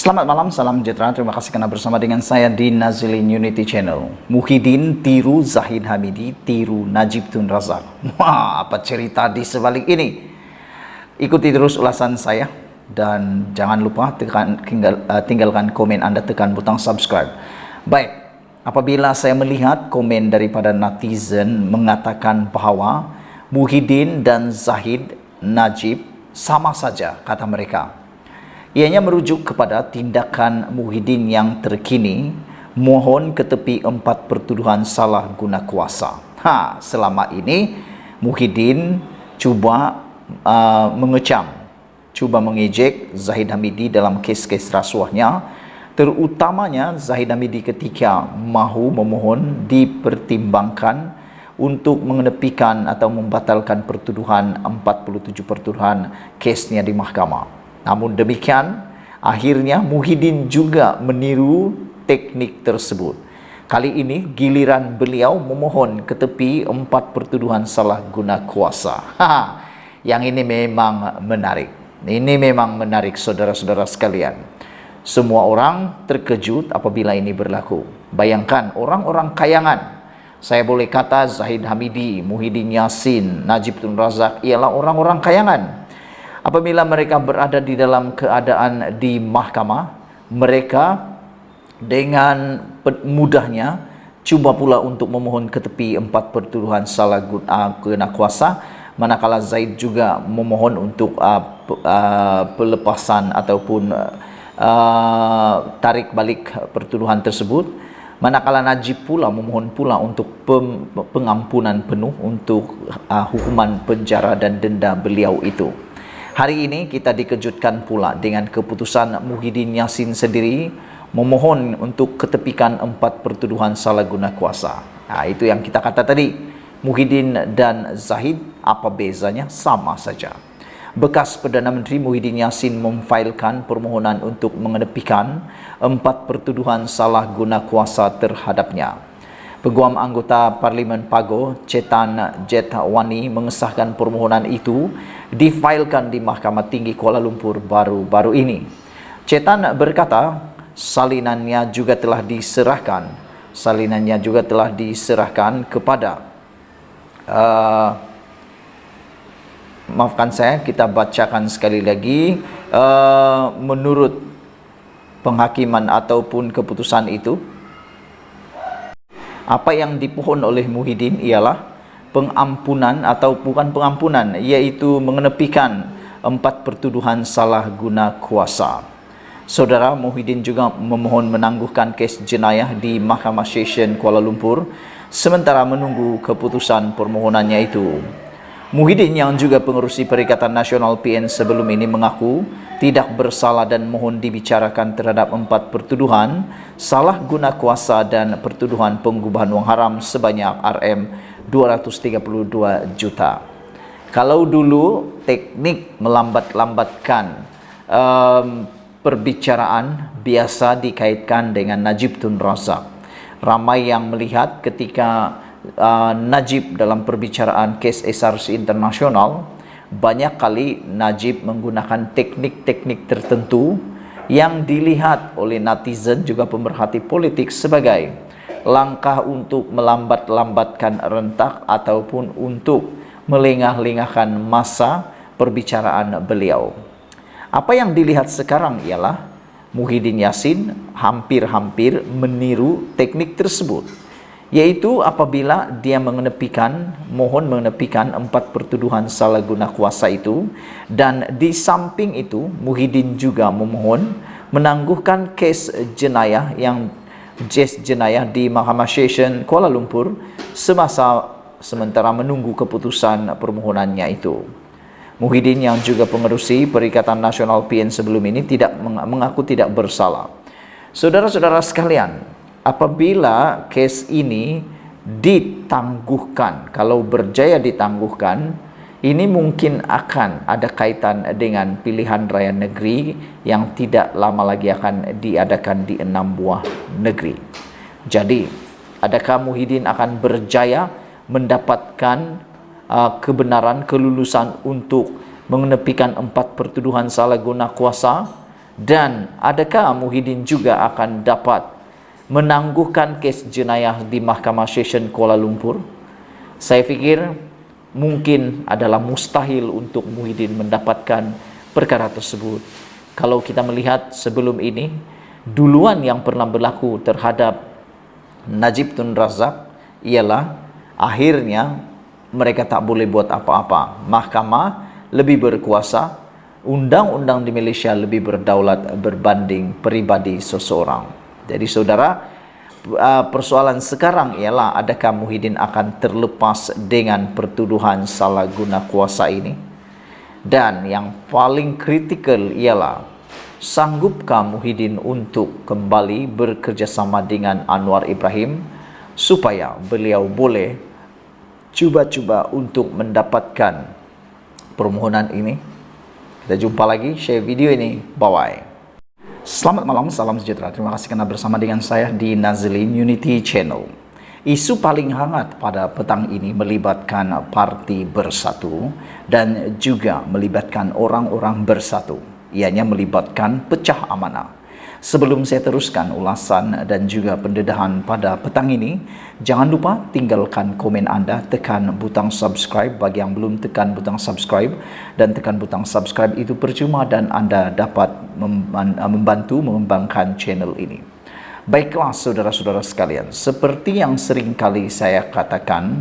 Selamat malam, salam sejahtera. Terima kasih karena bersama dengan saya di Nazilin Unity Channel. Muhyiddin tiru Zahid Hamidi, tiru Najib Tun Razak. Wah, apa cerita di sebalik ini? Ikuti terus ulasan saya dan jangan lupa tinggalkan komen Anda, tekan butang subscribe. Baik, apabila saya melihat komen daripada netizen mengatakan bahawa Muhyiddin dan Zahid, Najib sama saja, kata mereka. Ianya merujuk kepada tindakan Muhyiddin yang terkini, mohon ke tepi 4 pertuduhan salah guna kuasa. Selama ini Muhyiddin cuba mengecam, cuba mengejek Zahid Hamidi dalam kes-kes rasuahnya, terutamanya Zahid Hamidi ketika mahu memohon dipertimbangkan untuk mengenepikan atau membatalkan pertuduhan 47 pertuduhan kesnya di mahkamah. Namun demikian, akhirnya Muhyiddin juga meniru teknik tersebut. Kali ini giliran beliau memohon ke tepi 4 pertuduhan salah guna kuasa. Yang ini memang menarik. Ini memang menarik, saudara-saudara sekalian. Semua orang terkejut apabila ini berlaku. Bayangkan orang-orang kayangan. Saya boleh kata Zahid Hamidi, Muhyiddin Yassin, Najib Tun Razak ialah orang-orang kayangan. Apabila mereka berada di dalam keadaan di mahkamah, mereka dengan mudahnya cuba pula untuk memohon ke tepi 4 pertuduhan salah guna kuasa, manakala Zaid juga memohon untuk pelepasan ataupun tarik balik pertuduhan tersebut, manakala Najib pula memohon pula untuk pengampunan penuh untuk hukuman penjara dan denda beliau itu. Hari ini kita dikejutkan pula dengan keputusan Muhyiddin Yassin sendiri memohon untuk ketepikan 4 pertuduhan salah guna kuasa. Itu yang kita kata tadi, Muhyiddin dan Zahid apa bezanya? Sama saja. Bekas Perdana Menteri Muhyiddin Yassin memfailkan permohonan untuk mengenepikan 4 pertuduhan salah guna kuasa terhadapnya. Peguam anggota Parlimen Pago, Chetan Jetwani, mengesahkan permohonan itu difailkan di Mahkamah Tinggi Kuala Lumpur baru-baru ini. Chetan berkata, salinannya juga telah diserahkan kepada maafkan saya, kita bacakan sekali lagi. Menurut penghakiman ataupun keputusan itu, apa yang dipohon oleh Muhyiddin ialah pengampunan atau bukan pengampunan, iaitu mengenepikan 4 pertuduhan salah guna kuasa. Saudara, Muhyiddin juga memohon menangguhkan kes jenayah di Mahkamah Session Kuala Lumpur sementara menunggu keputusan permohonannya itu. Muhyiddin yang juga pengerusi Perikatan Nasional PN sebelum ini mengaku tidak bersalah dan mohon dibicarakan terhadap 4 pertuduhan salah guna kuasa dan pertuduhan pengubahan wang haram sebanyak RM232 juta. Kalau dulu teknik melambat-lambatkan perbicaraan biasa dikaitkan dengan Najib Tun Razak. Ramai yang melihat ketika Najib dalam perbicaraan kes SRC internasional, banyak kali Najib menggunakan teknik-teknik tertentu yang dilihat oleh netizen juga pemerhati politik sebagai langkah untuk melambat-lambatkan rentak ataupun untuk melengah-lengahkan masa perbicaraan beliau. Apa yang dilihat sekarang ialah Muhyiddin Yassin hampir-hampir meniru teknik tersebut, yaitu apabila dia mohon mengenepikan 4 pertuduhan salah guna kuasa itu, dan di samping itu Muhyiddin juga memohon menangguhkan kes jenayah di Mahkamah Session Kuala Lumpur sementara menunggu keputusan permohonannya itu. Muhyiddin yang juga pengerusi Perikatan Nasional PN sebelum ini mengaku tidak bersalah. Saudara-saudara sekalian, apabila kes ini ditangguhkan, kalau berjaya ditangguhkan, ini mungkin akan ada kaitan dengan pilihan raya negeri yang tidak lama lagi akan diadakan di 6 buah negeri. Jadi, adakah Muhyiddin akan berjaya mendapatkan kelulusan untuk mengenepikan 4 pertuduhan salah guna kuasa Dan adakah Muhyiddin juga akan dapat menangguhkan kes jenayah di Mahkamah Session Kuala Lumpur? Saya fikir mungkin adalah mustahil untuk Muhyiddin mendapatkan perkara tersebut. Kalau kita melihat sebelum ini, duluan yang pernah berlaku terhadap Najib Tun Razak ialah akhirnya mereka tak boleh buat apa-apa. Mahkamah lebih berkuasa, undang-undang di Malaysia lebih berdaulat berbanding peribadi seseorang. Jadi saudara, persoalan sekarang ialah adakah Muhyiddin akan terlepas dengan pertuduhan salah guna kuasa ini? Dan yang paling kritikal ialah sanggupkah Muhyiddin untuk kembali bekerjasama dengan Anwar Ibrahim supaya beliau boleh cuba-cuba untuk mendapatkan permohonan ini? Kita jumpa lagi, share video ini. Bye-bye. Selamat malam, salam sejahtera. Terima kasih kerana bersama dengan saya di Nazilin Unity Channel. Isu paling hangat pada petang ini melibatkan Parti Bersatu dan juga melibatkan orang-orang bersatu. Ianya melibatkan pecah amanah. Sebelum saya teruskan ulasan dan juga pendedahan pada petang ini, jangan lupa tinggalkan komen anda, tekan butang subscribe bagi yang belum tekan butang subscribe, dan tekan butang subscribe itu percuma dan anda dapat membantu mengembangkan channel ini. Baiklah saudara-saudara sekalian, seperti yang sering kali saya katakan,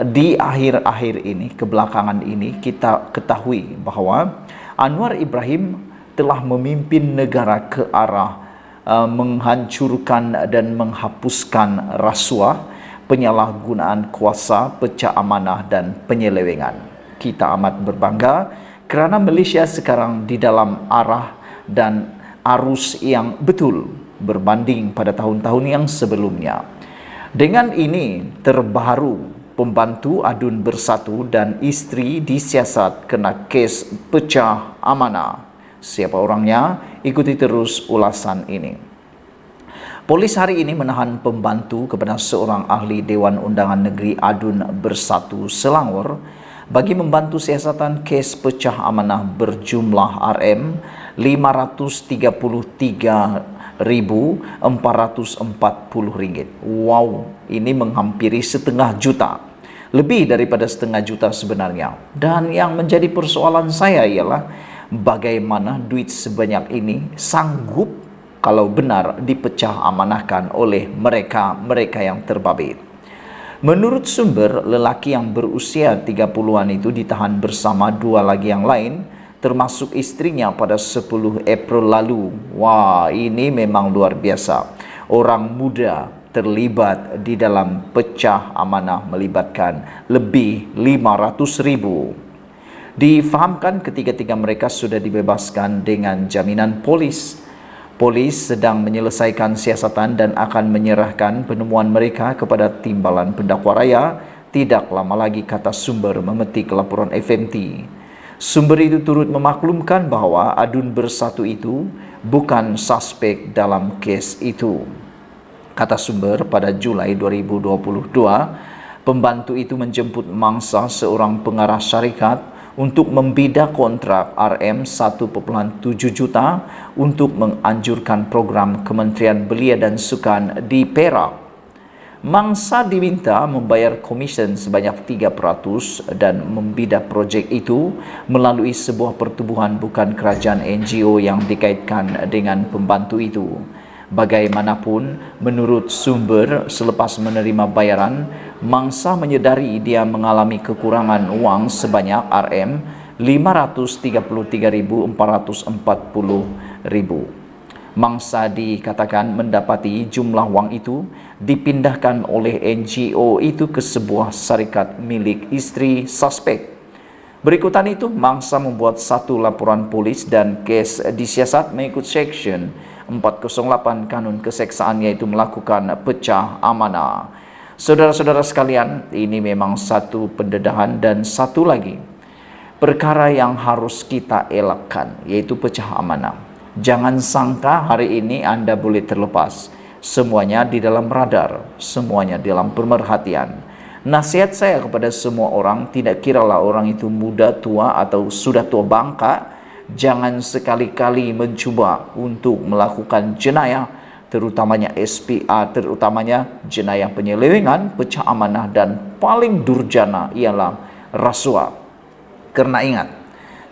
di akhir-akhir ini, kebelakangan ini, kita ketahui bahawa Anwar Ibrahim telah memimpin negara ke arah menghancurkan dan menghapuskan rasuah, penyalahgunaan kuasa, pecah amanah dan penyelewengan. Kita amat berbangga kerana Malaysia sekarang di dalam arah dan arus yang betul berbanding pada tahun-tahun yang sebelumnya. Dengan ini terbaru pembantu Adun Bersatu dan isteri disiasat kena kes pecah amanah. Siapa orangnya? Ikuti terus ulasan ini. Polis hari ini menahan pembantu kepada seorang ahli Dewan Undangan Negeri Adun Bersatu Selangor bagi membantu siasatan kes pecah amanah berjumlah RM533.440. Wow, ini menghampiri setengah juta. Lebih daripada setengah juta sebenarnya. Dan yang menjadi persoalan saya ialah bagaimana duit sebanyak ini sanggup kalau benar dipecah amanahkan oleh mereka yang terbabit. Menurut sumber, lelaki yang berusia 30-an itu ditahan bersama dua lagi yang lain, termasuk istrinya pada 10 April lalu. Wah, ini memang luar biasa. Orang muda terlibat di dalam pecah amanah melibatkan lebih 500,000. Difahamkan ketiga-tiga mereka sudah dibebaskan dengan jaminan polis. Polis sedang menyelesaikan siasatan dan akan menyerahkan penemuan mereka kepada Timbalan Pendakwa Raya tidak lama lagi, kata sumber memetik laporan FMT. Sumber itu turut memaklumkan bahawa Adun Bersatu itu bukan suspek dalam kes itu. Kata sumber, pada Julai 2022, pembantu itu menjemput mangsa seorang pengarah syarikat untuk membidah kontrak RM1.7 juta untuk menganjurkan program Kementerian Belia dan Sukan di Perak. Mangsa diminta membayar komisen sebanyak 3% dan membidah projek itu melalui sebuah pertubuhan bukan kerajaan NGO yang dikaitkan dengan pembantu itu. Bagaimanapun, menurut sumber, selepas menerima bayaran, mangsa menyedari dia mengalami kekurangan wang sebanyak RM533.440,000. Mangsa dikatakan mendapati jumlah wang itu dipindahkan oleh NGO itu ke sebuah syarikat milik isteri suspek. Berikutan itu, mangsa membuat satu laporan polis dan kes disiasat mengikut Seksyen 408 Kanun Keseksaan, yaitu melakukan pecah amanah. Saudara-saudara sekalian, ini memang satu pendedahan dan satu lagi perkara yang harus kita elakkan, yaitu pecah amanah. Jangan sangka hari ini anda boleh terlepas. Semuanya di dalam radar, semuanya dalam pemerhatian. Nasihat saya kepada semua orang, tidak kiralah orang itu muda, tua atau sudah tua bangka, Jangan sekali-kali mencoba untuk melakukan jenayah, terutamanya SPA, terutamanya jenayah penyelewengan, pecah amanah, dan paling durjana ialah rasuah. Karena ingat,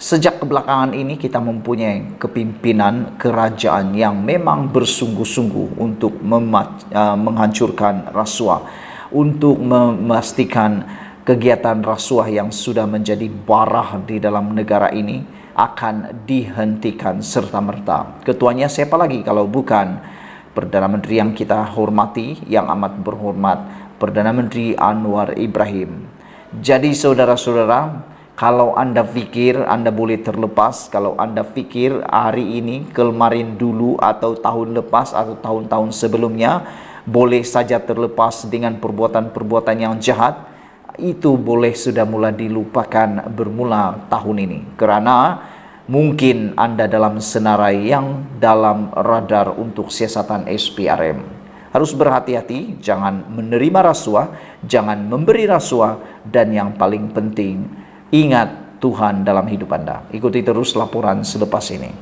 sejak kebelakangan ini kita mempunyai kepimpinan kerajaan yang memang bersungguh-sungguh untuk menghancurkan rasuah, untuk memastikan kegiatan rasuah yang sudah menjadi barah di dalam negara ini akan dihentikan serta-merta. Ketuanya siapa lagi kalau bukan Perdana Menteri yang kita hormati, yang amat berhormat, Perdana Menteri Anwar Ibrahim. Jadi saudara-saudara, kalau Anda pikir Anda boleh terlepas, kalau Anda pikir hari ini, kemarin dulu, atau tahun lepas, atau tahun-tahun sebelumnya boleh saja terlepas dengan perbuatan-perbuatan yang jahat, itu boleh sudah mulai dilupakan bermula tahun ini. Karena mungkin Anda dalam senarai yang dalam radar untuk siasatan SPRM. Harus berhati-hati, jangan menerima rasuah, jangan memberi rasuah, dan yang paling penting, ingat Tuhan dalam hidup Anda. Ikuti terus laporan selepas ini.